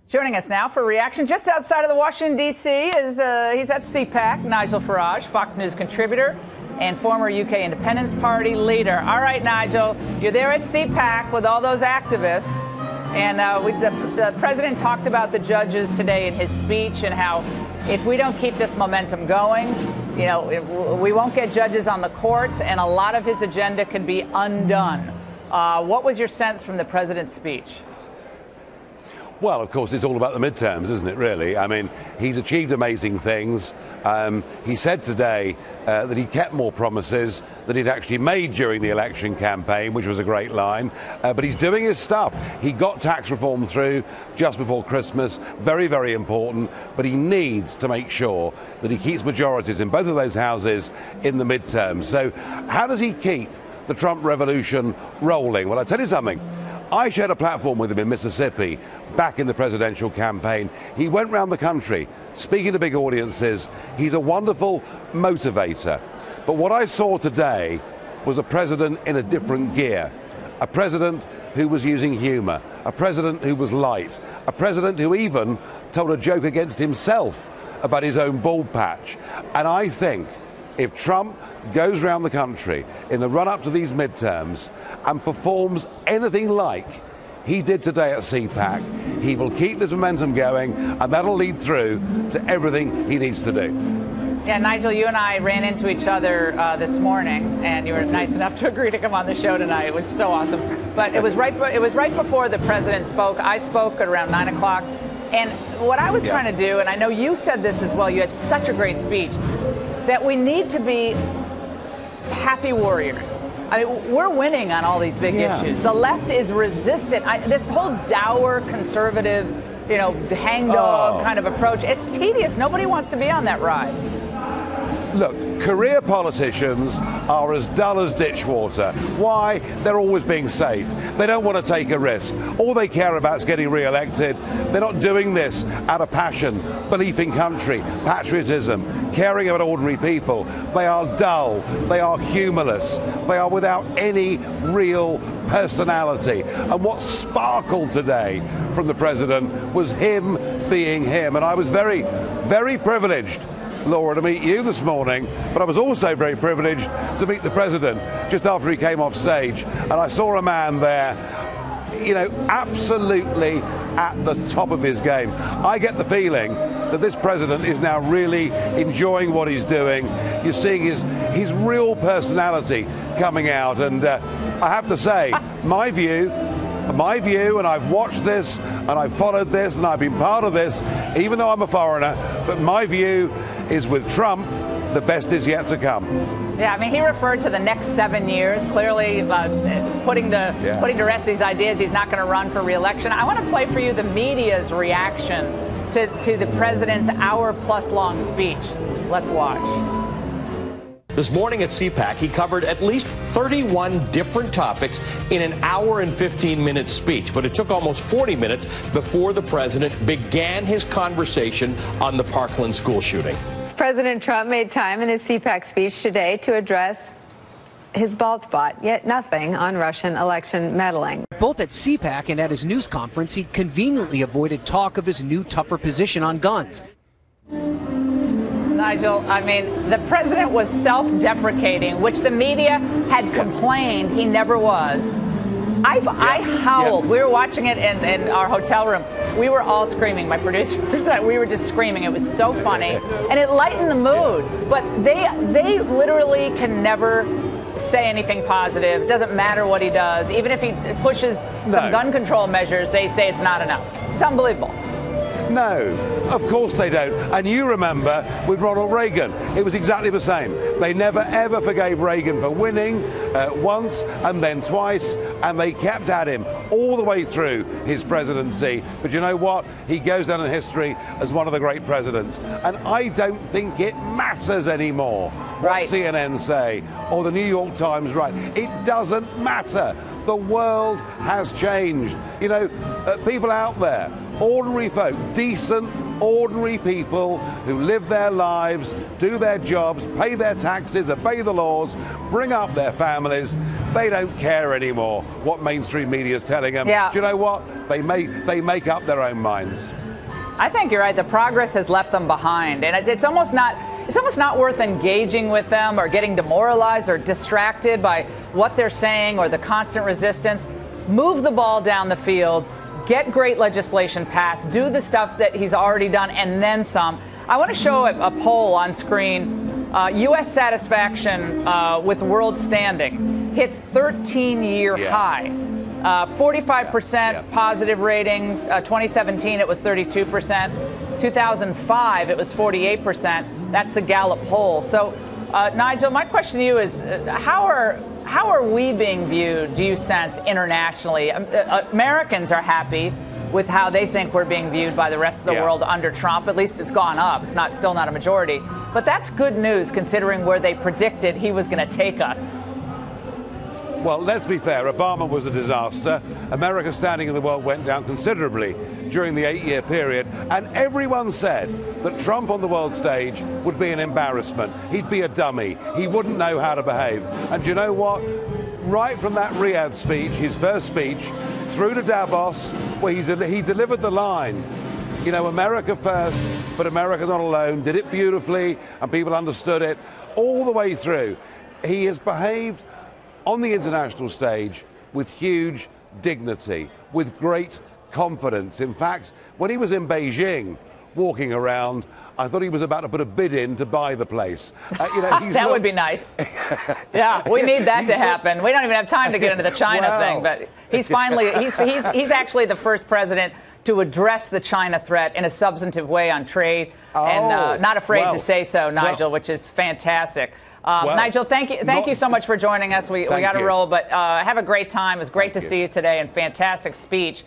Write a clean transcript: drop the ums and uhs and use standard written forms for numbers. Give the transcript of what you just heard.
Joining us now for a reaction just outside of the Washington, D.C. is he's at CPAC, Nigel Farage, Fox News contributor and former UK Independence Party leader. All right, Nigel, you're there at CPAC with all those activists. And the president talked about the judges today in his speech and how if we don't keep this momentum going, you know, we won't get judges on the courts and a lot of his agenda can be undone. What was your sense from the president's speech? Well, of course, it's all about the midterms, isn't it, really? I mean, he's achieved amazing things. He said today that he kept more promises than he'd actually made during the election campaign, which was a great line. But he's doing his stuff. He got tax reform through just before Christmas. Very, very important. But he needs to make sure that he keeps majorities in both of those houses in the midterms. So how does he keep the Trump revolution rolling? Well, I'll tell you something. I shared a platform with him in Mississippi back in the presidential campaign. He went around the country speaking to big audiences. He's a wonderful motivator. But what I saw today was a president in a different gear. A president who was using humor. A president who was light. A president who even told a joke against himself about his own bald patch. And I think if Trump goes around the country in the run-up to these midterms and performs anything like he did today at CPAC, he will keep this momentum going, and that'll lead through to everything he needs to do. Yeah, Nigel, you and I ran into each other this morning, and you were nice enough to agree to come on the show tonight, which is so awesome. But it was right before the president spoke. I spoke at around 9 o'clock. And what I was trying to do, and I know you said this as well, you had such a great speech, that we need to be happy warriors. I mean, we're winning on all these big issues. The left is resistant. This whole dour, conservative, you know, hangdog kind of approach, it's tedious. Nobody wants to be on that ride. Look, career politicians are as dull as dishwater. Why? They're always being safe. They don't want to take a risk. All they care about is getting re-elected. They're not doing this out of passion, belief in country, patriotism, caring about ordinary people. They are dull. They are humorless. They are without any real personality. And what sparkled today from the president was him being him. And I was very, very privileged, Laura, to meet you this morning, but I was also very privileged to meet the president just after he came off stage. And I saw a man there, you know, absolutely at the top of his game. I get the feeling that this president is now really enjoying what he's doing. You're seeing his real personality coming out. And I have to say, my view, and I've watched this, and I've followed this, and I've been part of this, even though I'm a foreigner, but my view is with Trump, the best is yet to come. Yeah, I mean, he referred to the next 7 years, clearly putting to rest these ideas. He's not going to run for re-election. I want to play for you the media's reaction to the president's hour-plus-long speech. Let's watch. This morning at CPAC, he covered at least 31 different topics in an hour and 15-minute speech. But it took almost 40 minutes before the president began his conversation on the Parkland school shooting. President Trump made time in his CPAC speech today to address his bald spot, yet nothing on Russian election meddling. Both at CPAC and at his news conference, he conveniently avoided talk of his new tougher position on guns. Nigel, I mean, the president was self-deprecating, which the media had complained he never was. I howled. We were watching it in our hotel room. We were all screaming. My producers, we were just screaming. It was so funny. And it lightened the mood. But they literally can never say anything positive. It doesn't matter what he does. Even if he pushes some gun control measures, they say it's not enough. It's unbelievable. No, of course they don't. And you remember with Ronald Reagan, it was exactly the same. They never ever forgave Reagan for winning once and then twice, and they kept at him all the way through his presidency. But you know what? He goes down in history as one of the great presidents. And I don't think it matters anymore what CNN say or the New York Times write. It doesn't matter. The world has changed. You know, people out there, ordinary folk, decent, ordinary people who live their lives, do their jobs, pay their taxes, obey the laws, bring up their families, they don't care anymore what mainstream media is telling them. Yeah. Do you know what? They make up their own minds. I think you're right. The progress has left them behind, and it's almost not worth engaging with them or getting demoralized or distracted by what they're saying or the constant resistance. Move the ball down the field, get great legislation passed, do the stuff that he's already done, and then some. I want to show a poll on screen. U.S. satisfaction with world standing hits 13-year high. 45% positive rating. 2017, it was 32%. 2005, it was 48%. That's the Gallup poll. So, Nigel, my question to you is, how are we being viewed, do you sense, internationally? Americans are happy with how they think we're being viewed by the rest of the world under Trump. At least it's gone up. It's still not a majority. But that's good news considering where they predicted he was going to take us. Well, let's be fair. Obama was a disaster. America's standing in the world went down considerably during the 8-year period. And everyone said that Trump on the world stage would be an embarrassment. He'd be a dummy. He wouldn't know how to behave. And do you know what? Right from that Riyadh speech, his first speech, through to Davos, where he delivered the line, you know, America first, but America not alone, did it beautifully, and people understood it all the way through. He has behaved on the international stage with huge dignity, with great confidence. In fact, when he was in Beijing walking around, I thought he was about to put a bid in to buy the place. That would be nice. Yeah, we need that to happen. We don't even have time to get into the China thing, but he's finally, he's actually the first president to address the China threat in a substantive way on trade, and not afraid to say so, Nigel, which is fantastic. Nigel, thank you so much for joining us. We got to roll, but have a great time. It was great to see you today, and fantastic speech.